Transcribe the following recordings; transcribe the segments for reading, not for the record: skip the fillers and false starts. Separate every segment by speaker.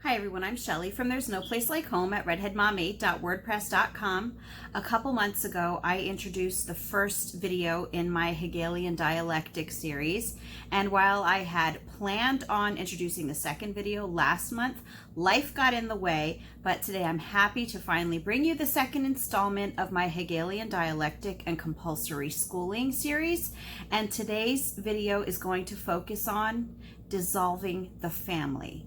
Speaker 1: Hi everyone, I'm Shelly from There's No Place Like Home at redheadmom8.wordpress.com. A couple months ago, I introduced the first video in my Hegelian Dialectic series, and while I had planned on introducing the second video last month, life got in the way, but today I'm happy to finally bring you the second installment of my Hegelian Dialectic and Compulsory Schooling series, and today's video is going to focus on dissolving the family.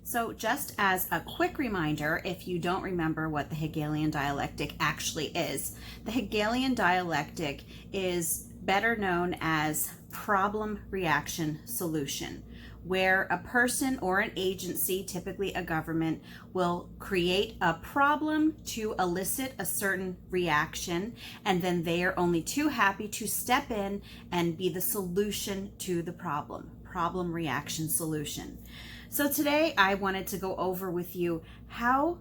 Speaker 1: So just as a quick reminder, if you don't remember what the Hegelian dialectic actually is, the Hegelian dialectic is better known as problem, reaction, solution, where a person or an agency, typically a government, will create a problem to elicit a certain reaction, and then they are only too happy to step in and be the solution to the problem. Problem, reaction, solution. So today I wanted to go over with you how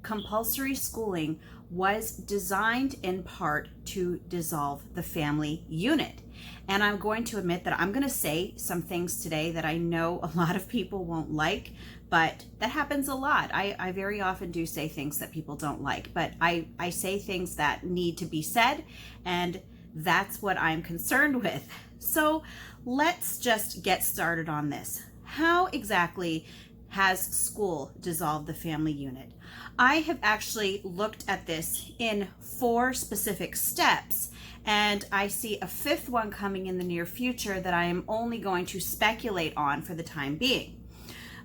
Speaker 1: compulsory schooling was designed in part to dissolve the family unit. And I'm going to admit that I'm going to say some things today that I know a lot of people won't like, but that happens a lot. I very often do say things that people don't like, but I say things that need to be said, and that's what I'm concerned with. So let's just get started on this. How exactly has school dissolved the family unit? I have actually looked at this in 4 specific steps, and I see a 5th one coming in the near future that I am only going to speculate on for the time being.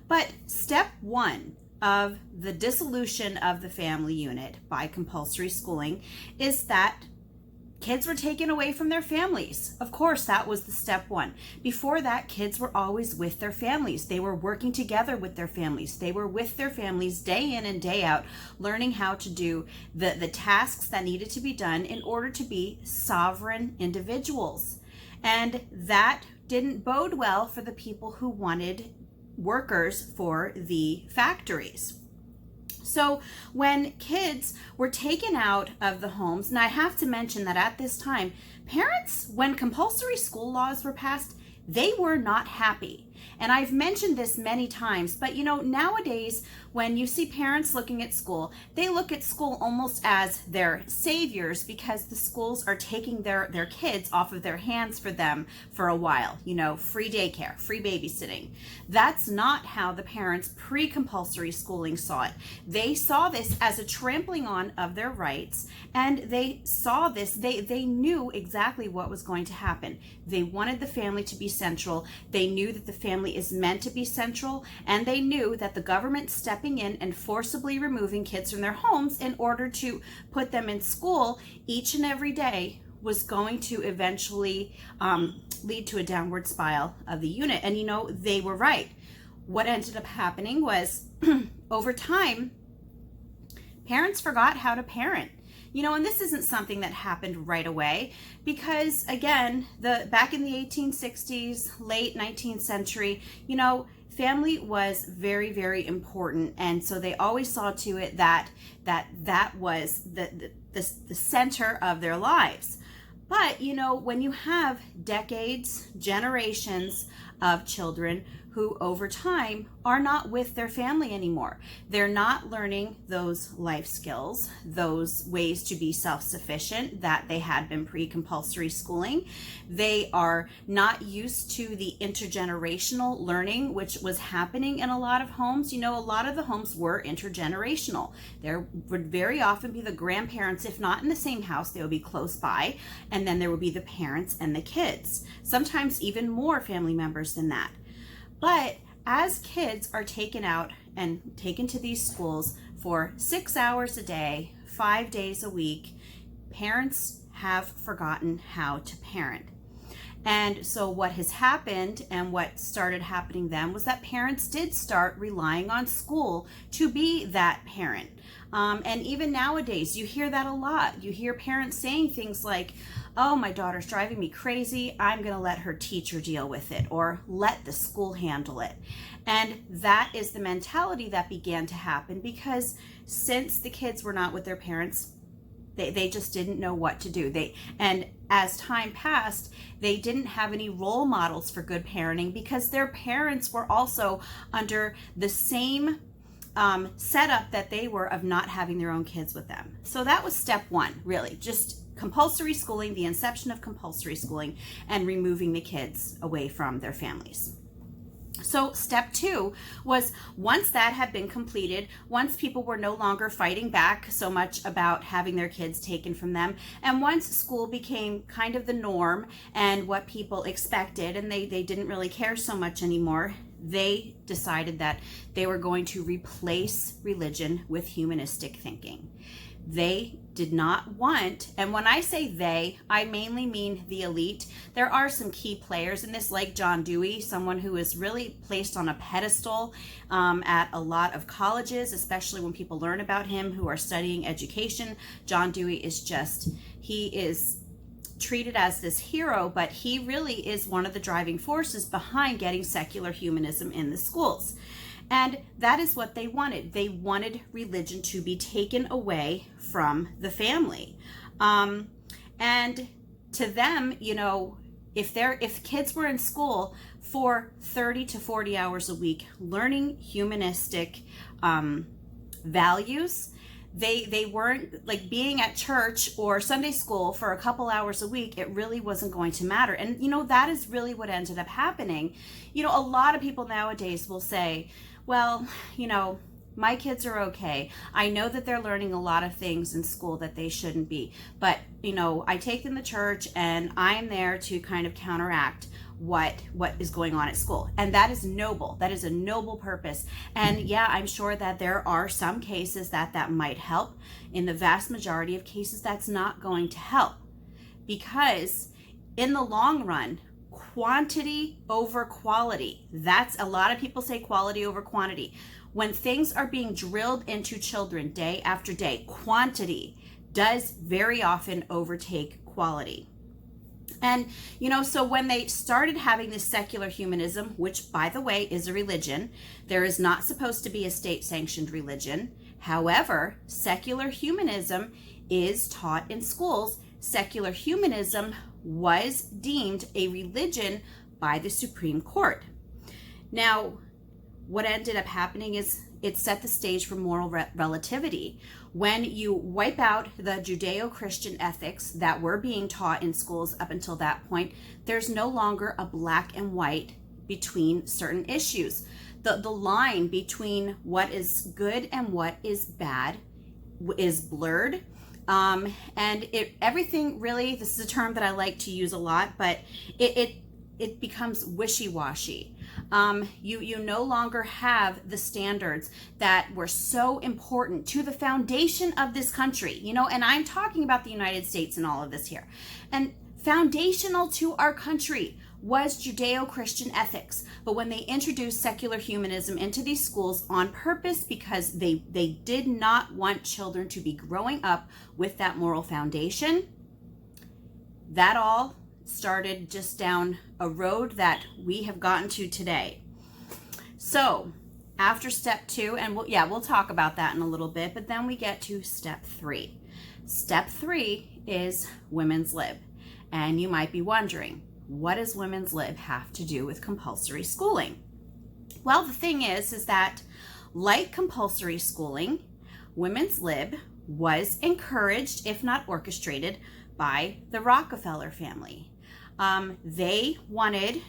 Speaker 1: But step 1 of the dissolution of the family unit by compulsory schooling is that kids were taken away from their families. Of course, that was the step 1. Before that, kids were always with their families. They were working together with their families. They were with their families day in and day out, learning how to do the tasks that needed to be done in order to be sovereign individuals. And that didn't bode well for the people who wanted workers for the factories. So when kids were taken out of the homes, and I have to mention that at this time, parents, when compulsory school laws were passed, they were not happy. And I've mentioned this many times, but nowadays, when you see parents looking at school, they look at school almost as their saviors because the schools are taking their kids off of their hands for them for a while. Free daycare, free babysitting. That's not how the parents pre-compulsory schooling saw it. They saw this as a trampling on of their rights, and they saw this, they knew exactly what was going to happen. They wanted the family to be central. They knew that the family is meant to be central, and they knew that the government stepping in and forcibly removing kids from their homes in order to put them in school each and every day was going to eventually lead to a downward spiral of the unit. And they were right. What ended up happening was over time, parents forgot how to parent. And this isn't something that happened right away because, again, back in the 1860s, late 19th century, family was very, very important. And so they always saw to it that was the center of their lives. But, when you have decades, generations of children who over time are not with their family anymore. They're not learning those life skills, those ways to be self-sufficient that they had been pre-compulsory schooling. They are not used to the intergenerational learning, which was happening in a lot of homes. A lot of the homes were intergenerational. There would very often be the grandparents, if not in the same house, they would be close by, and then there would be the parents and the kids, sometimes even more family members than that. But as kids are taken out and taken to these schools for 6 hours a day, 5 days a week, parents have forgotten how to parent. And so what has happened and what started happening then was that parents did start relying on school to be that parent. And even nowadays, you hear that a lot. You hear parents saying things like, oh, my daughter's driving me crazy. I'm going to let her teacher deal with it, or let the school handle it. And that is the mentality that began to happen because since the kids were not with their parents, they just didn't know what to do. And as time passed, they didn't have any role models for good parenting because their parents were also under the same setup that they were of not having their own kids with them. So that was step one, really, just compulsory schooling, the inception of compulsory schooling, and removing the kids away from their families. So step two was, once that had been completed, once people were no longer fighting back so much about having their kids taken from them, and once school became kind of the norm and what people expected, and they didn't really care so much anymore, they decided that they were going to replace religion with humanistic thinking. They did not want, and when I say they, I mainly mean the elite. There are some key players in this, like John Dewey, someone who is really placed on a pedestal at a lot of colleges, especially when people learn about him who are studying education. John Dewey he is treated as this hero, but he really is one of the driving forces behind getting secular humanism in the schools. And that is what they wanted. They wanted religion to be taken away from the family. And to them, if kids were in school for 30 to 40 hours a week, learning humanistic values, they weren't like being at church or Sunday school for a couple hours a week. It really wasn't going to matter. And, that is really what ended up happening. A lot of people nowadays will say, well, my kids are okay. I know that they're learning a lot of things in school that they shouldn't be, but, I take them to church and I'm there to kind of counteract what is going on at school. And that is noble. That is a noble purpose. And yeah, I'm sure that there are some cases that might help. In the vast majority of cases, that's not going to help, because in the long run, quantity over quality. That's, a lot of people say quality over quantity. When things are being drilled into children day after day, quantity does very often overtake quality. And, so when they started having this secular humanism, which, by the way, is a religion, there is not supposed to be a state-sanctioned religion. However, secular humanism is taught in schools. Secular humanism was deemed a religion by the Supreme Court. Now, what ended up happening is it set the stage for moral relativity. When you wipe out the Judeo-Christian ethics that were being taught in schools up until that point, there's no longer a black and white between certain issues. The line between what is good and what is bad is blurred. And everything really, this is a term that I like to use a lot, but it becomes wishy-washy. You no longer have the standards that were so important to the foundation of this country, and I'm talking about the United States in all of this here. And foundational to our country was Judeo-Christian ethics. But when they introduced secular humanism into these schools on purpose, because they did not want children to be growing up with that moral foundation, that all started just down a road that we have gotten to today. So after step two, and we'll talk about that in a little bit, but then we get to step three. Step three is women's lib. And you might be wondering, what does women's lib have to do with compulsory schooling? Well, the thing is that like compulsory schooling, women's lib was encouraged, if not orchestrated, by the Rockefeller family. They wanted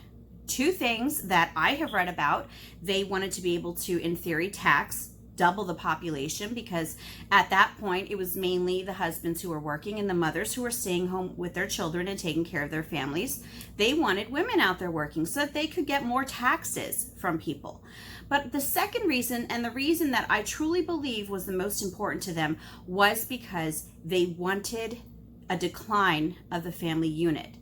Speaker 1: two things that I have read about. They wanted to be able to, in theory, tax double the population, because at that point it was mainly the husbands who were working and the mothers who were staying home with their children and taking care of their families. They wanted women out there working so that they could get more taxes from people. But the second reason, and the reason that I truly believe was the most important to them, was because they wanted a decline of the family unit.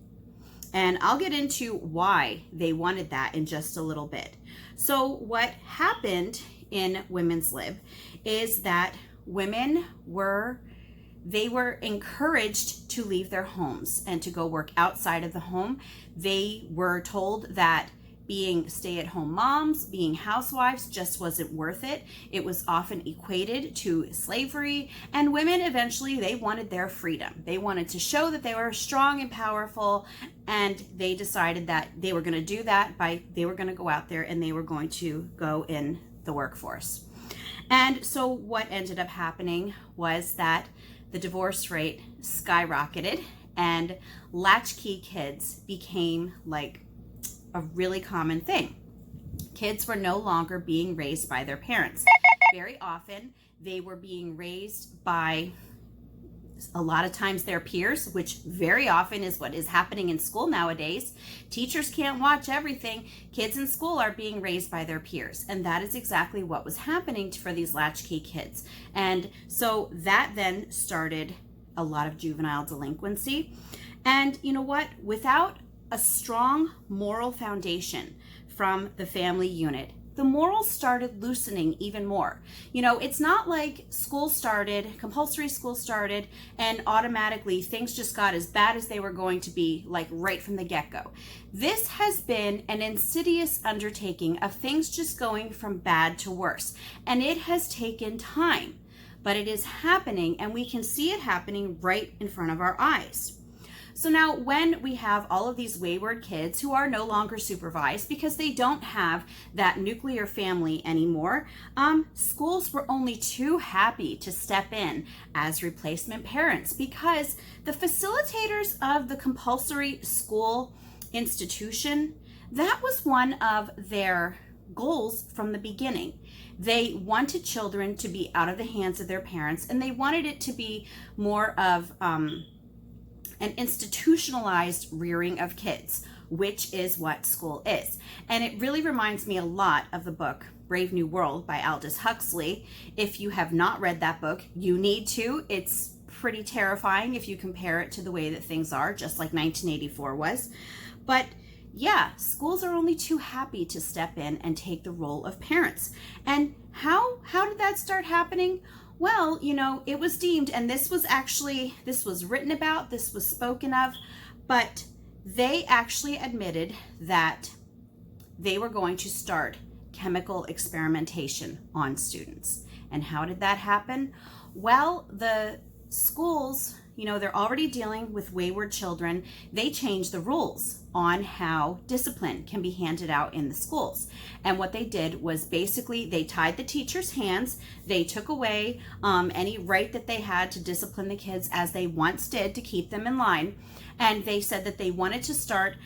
Speaker 1: And I'll get into why they wanted that in just a little bit. So what happened in women's lib is that women were encouraged to leave their homes and to go work outside of the home. They were told that being stay-at-home moms, being housewives just wasn't worth it. It was often equated to slavery, and women eventually, they wanted their freedom. They wanted to show that they were strong and powerful, and they decided that they were going to do that they were going to go out there and they were going to go in the workforce. And so what ended up happening was that the divorce rate skyrocketed and latchkey kids became like a really common thing. Kids were no longer being raised by their parents. Very often they were being raised by a lot of times their peers, which very often is what is happening in school nowadays. Teachers can't watch everything. Kids in school are being raised by their peers. And that is exactly what was happening for these latchkey kids. And so that then started a lot of juvenile delinquency. And you know what? Without a strong moral foundation from the family unit, the morals started loosening even more. You know, it's not like school started, compulsory school started, and automatically things just got as bad as they were going to be, like right from the get-go. This has been an insidious undertaking of things just going from bad to worse, and it has taken time, but it is happening, and we can see it happening right in front of our eyes. So now when we have all of these wayward kids who are no longer supervised because they don't have that nuclear family anymore, schools were only too happy to step in as replacement parents because the facilitators of the compulsory school institution, that was one of their goals from the beginning. They wanted children to be out of the hands of their parents, and they wanted it to be more of an institutionalized rearing of kids, which is what school is. And it really reminds me a lot of the book Brave New World by Aldous Huxley. If you have not read that book, you need to. It's pretty terrifying if you compare it to the way that things are, just like 1984 was. But yeah, schools are only too happy to step in and take the role of parents. And how did that start happening? Well, you know, it was deemed, and this was written about, this was spoken of, but they actually admitted that they were going to start chemical experimentation on students. And how did that happen? Well, the schools, you know, they're already dealing with wayward children. They changed the rules on how discipline can be handed out in the schools. And what they did was basically they tied the teachers' hands. They took away any right that they had to discipline the kids as they once did to keep them in line. And they said that they wanted to start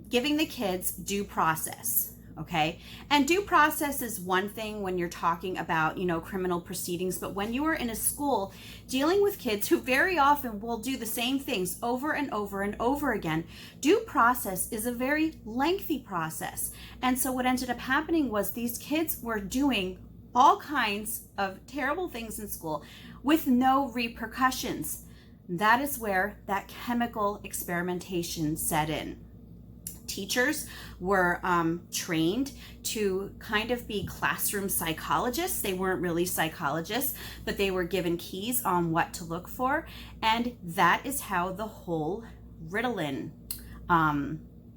Speaker 1: giving the kids due process. Okay. And due process is one thing when you're talking about, you know, criminal proceedings, but when you are in a school dealing with kids who very often will do the same things over and over and over again, due process is a very lengthy process. And so what ended up happening was these kids were doing all kinds of terrible things in school with no repercussions. That is where that chemical experimentation set in. Teachers were trained to kind of be classroom psychologists. They weren't really psychologists, but they were given keys on what to look for. And that is how the whole Ritalin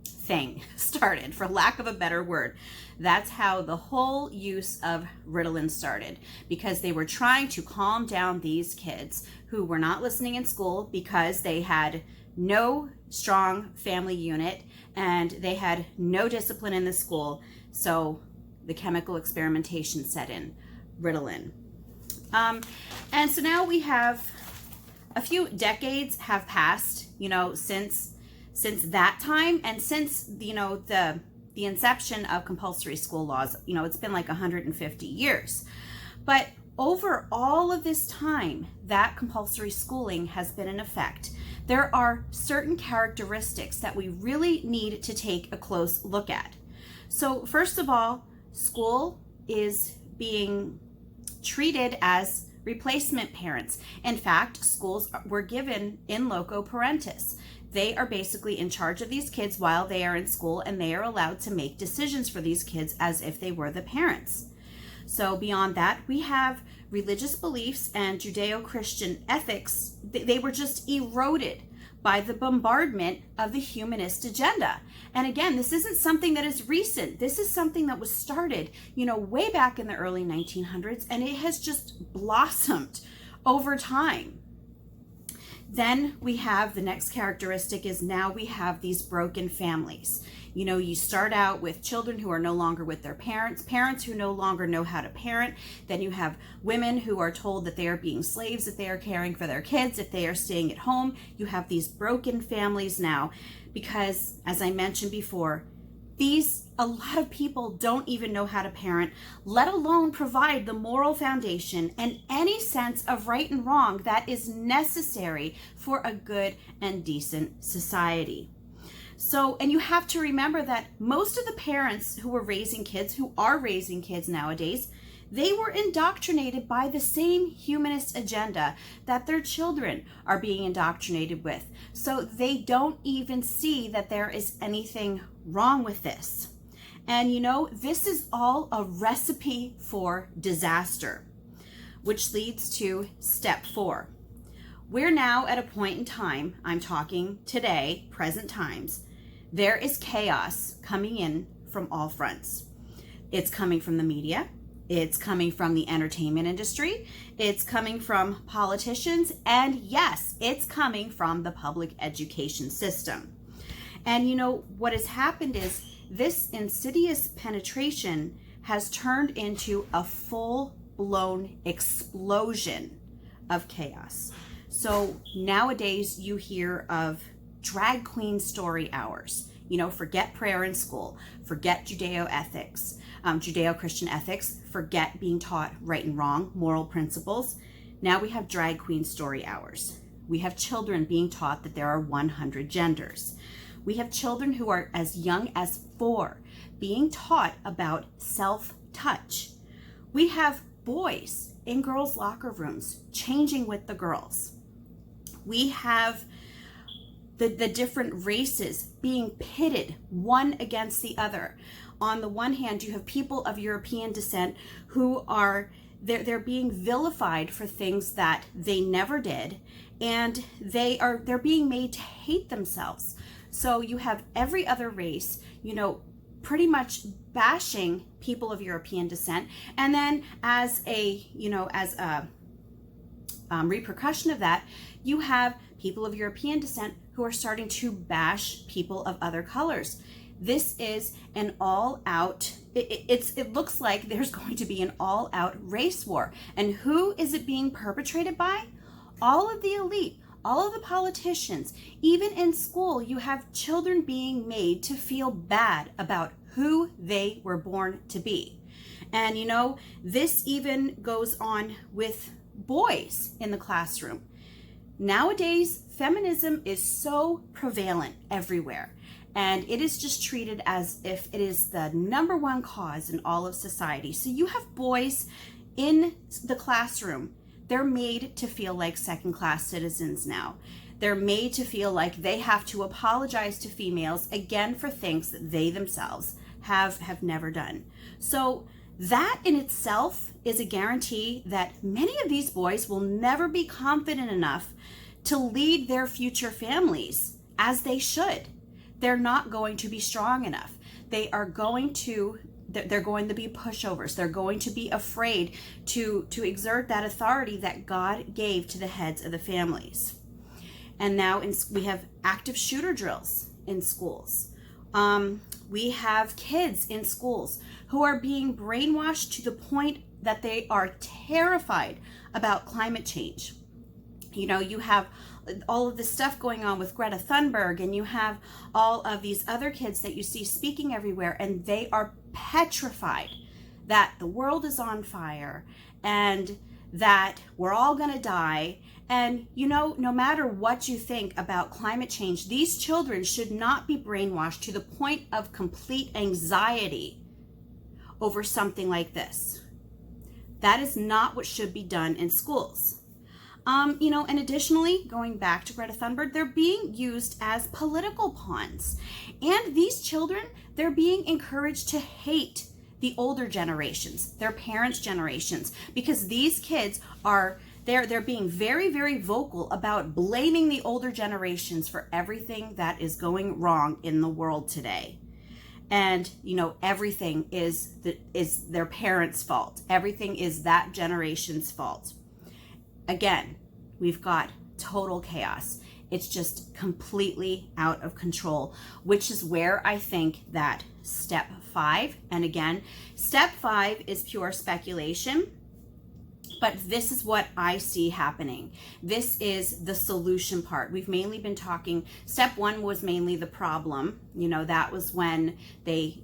Speaker 1: thing started, for lack of a better word. That's how the whole use of Ritalin started, because they were trying to calm down these kids who were not listening in school because they had no strong family unit and they had no discipline in the school. So the chemical experimentation set in, Ritalin. And so now we have a few decades have passed, you know, since that time, and since, you know, the inception of compulsory school laws. You know, it's been like 150 years. But over all of this time that compulsory schooling has been in effect, there are certain characteristics that we really need to take a close look at. So first of all, school is being treated as replacement parents. In fact, schools were given in loco parentis. They are basically in charge of these kids while they are in school, and they are allowed to make decisions for these kids as if they were the parents. So beyond that, we have religious beliefs and Judeo-Christian ethics. They were just eroded by the bombardment of the humanist agenda. And again, this isn't something that is recent. This is something that was started, way back in the early 1900s, and it has just blossomed over time. Then we have the next characteristic is now we have these broken families. You start out with children who are no longer with their parents, parents who no longer know how to parent. Then you have women who are told that they are being slaves if they are caring for their kids, if they are staying at home. You have these broken families now because, as I mentioned before, a lot of people don't even know how to parent, let alone provide the moral foundation and any sense of right and wrong that is necessary for a good and decent society. So, and you have to remember that most of the parents who are raising kids nowadays, they were indoctrinated by the same humanist agenda that their children are being indoctrinated with. So they don't even see that there is anything wrong with this. And this is all a recipe for disaster, which leads to step 4. We're now at a point in time, I'm talking today, present times, there is chaos coming in from all fronts. It's coming from the media. It's coming from the entertainment industry. It's coming from politicians. And yes, it's coming from the public education system. And what has happened is this insidious penetration has turned into a full-blown explosion of chaos. So nowadays you hear of drag queen story hours. Forget prayer in school, forget Judeo-Christian ethics, forget being taught right and wrong, moral principles. Now we have drag queen story hours. We have children being taught that there are 100 genders. We have children who are as young as 4 being taught about self-touch. We have boys in girls' locker rooms changing with the girls. We have the different races being pitted one against the other. On the one hand, you have people of European descent who are they're being vilified for things that they never did, and they're being made to hate themselves. So you have every other race, pretty much bashing people of European descent, and then as a repercussion of that, you have people of European descent who are starting to bash people of other colors. This is an all-out, it looks like there's going to be an all-out race war. And who is it being perpetrated by? All of the elite, all of the politicians. Even in school, you have children being made to feel bad about who they were born to be. And this even goes on with boys in the classroom. Nowadays, feminism is so prevalent everywhere, and it is just treated as if it is the number one cause in all of society. So you have boys in the classroom. They're made to feel like second-class citizens now. They're made to feel like they have to apologize to females again for things that they themselves have never done. So that in itself is a guarantee that many of these boys will never be confident enough to lead their future families as they should. They're not going to be strong enough. They're going to be pushovers. They're going to be afraid to exert that authority that God gave to the heads of the families. And now we have active shooter drills in schools. We have kids in schools who are being brainwashed to the point that they are terrified about climate change. You have all of this stuff going on with Greta Thunberg, and you have all of these other kids that you see speaking everywhere, and they are petrified that the world is on fire and that we're all going to die. And, no matter what you think about climate change, these children should not be brainwashed to the point of complete anxiety over something like this. That is not what should be done in schools. And additionally, going back to Greta Thunberg, they're being used as political pawns. And these children, they're being encouraged to hate the older generations, their parents' generations, because these kids are, they're being very, very vocal about blaming the older generations for everything that is going wrong in the world today. And, everything is their parents' fault. Everything is that generation's fault. Again, we've got total chaos. It's just completely out of control, which is where I think that step 5, and again, step 5 is pure speculation, but this is what I see happening. This is the solution part. We've mainly been talking, step 1 was mainly the problem. That was when they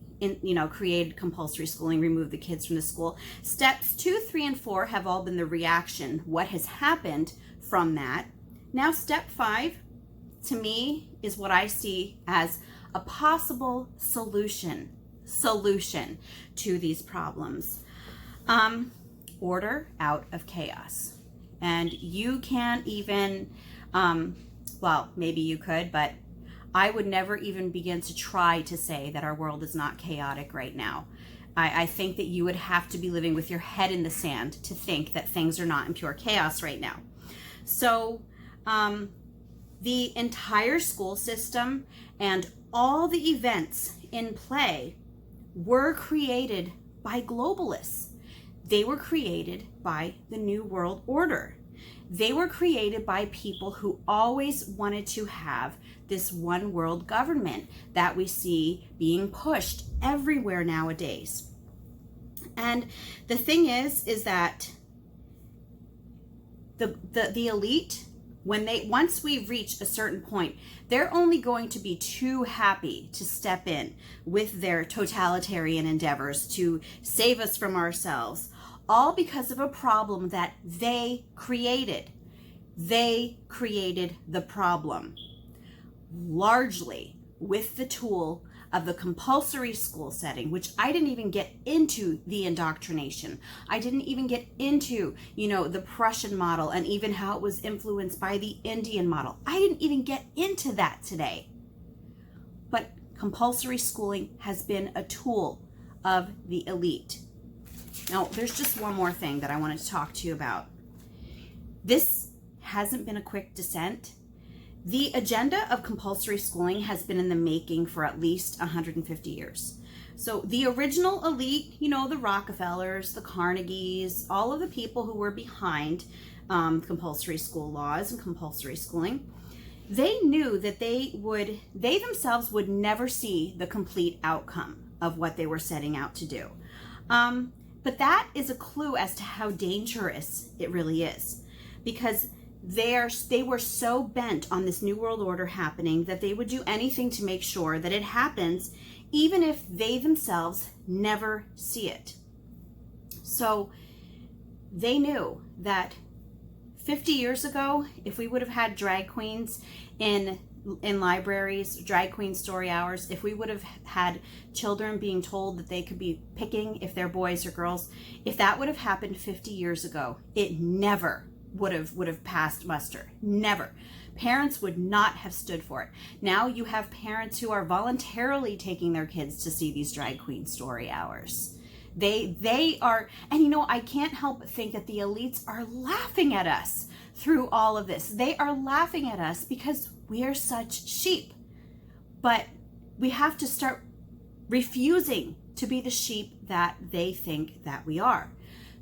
Speaker 1: created compulsory schooling, removed the kids from the school. Steps 2, 3, and 4 have all been the reaction, what has happened from that. Now, step 5, to me, is what I see as a possible solution to these problems. Order out of chaos. And you can't even, maybe you could, but I would never even begin to try to say that our world is not chaotic right now. I think that you would have to be living with your head in the sand to think that things are not in pure chaos right now. So the entire school system and all the events in play were created by globalists. They were created by the New World Order. They were created by people who always wanted to have this one world government that we see being pushed everywhere nowadays. And the thing is that the elite, once we reach a certain point, they're only going to be too happy to step in with their totalitarian endeavors to save us from ourselves, all because of a problem that they created. They created the problem, largely with the tool of the compulsory school setting, which I didn't even get into the indoctrination. I didn't even get into, the Prussian model and even how it was influenced by the Indian model. I didn't even get into that today. But compulsory schooling has been a tool of the elite. Now, there's just one more thing that I wanted to talk to you about. This hasn't been a quick descent. The agenda of compulsory schooling has been in the making for at least 150 years. So the original elite, the Rockefellers, the Carnegies, all of the people who were behind compulsory school laws and compulsory schooling, they knew that they themselves would never see the complete outcome of what they were setting out to do. But that is a clue as to how dangerous it really is, because they were so bent on this New World Order happening that they would do anything to make sure that it happens, even if they themselves never see it. So they knew that 50 years ago, if we would have had drag queens in libraries, drag queen story hours, if we would have had children being told that they could be picking if they're boys or girls, if that would have happened 50 years ago, it never would have passed muster. Never. Parents would not have stood for it. Now you have parents who are voluntarily taking their kids to see these drag queen story hours. They are, and I can't help but think that the elites are laughing at us through all of this. They are laughing at us because we are such sheep. But we have to start refusing to be the sheep that they think that we are.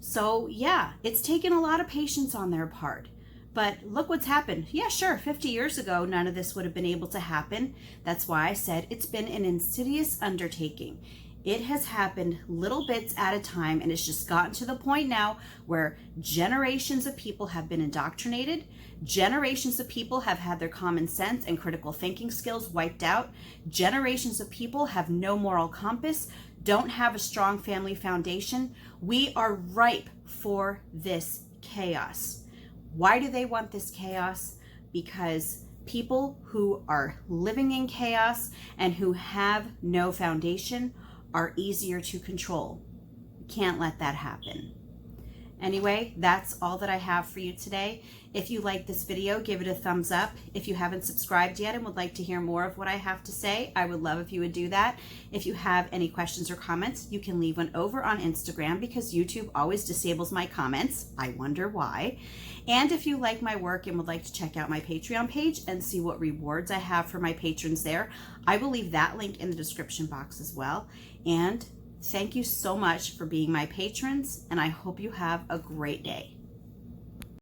Speaker 1: So yeah, it's taken a lot of patience on their part. But look what's happened. Yeah, sure, 50 years ago, none of this would have been able to happen. That's why I said it's been an insidious undertaking. It has happened little bits at a time, and it's just gotten to the point now where generations of people have been indoctrinated. Generations of people have had their common sense and critical thinking skills wiped out. Generations of people have no moral compass, don't have a strong family foundation. We are ripe for this chaos. Why do they want this chaos? Because people who are living in chaos and who have no foundation are easier to control. We can't let that happen. Anyway, that's all that I have for you today. If you like this video, give it a thumbs up. If you haven't subscribed yet and would like to hear more of what I have to say, I would love if you would do that. If you have any questions or comments, you can leave one over on Instagram because YouTube always disables my comments. I wonder why. And if you like my work and would like to check out my Patreon page and see what rewards I have for my patrons there, I will leave that link in the description box as well. And thank you so much for being my patrons, and I hope you have a great day.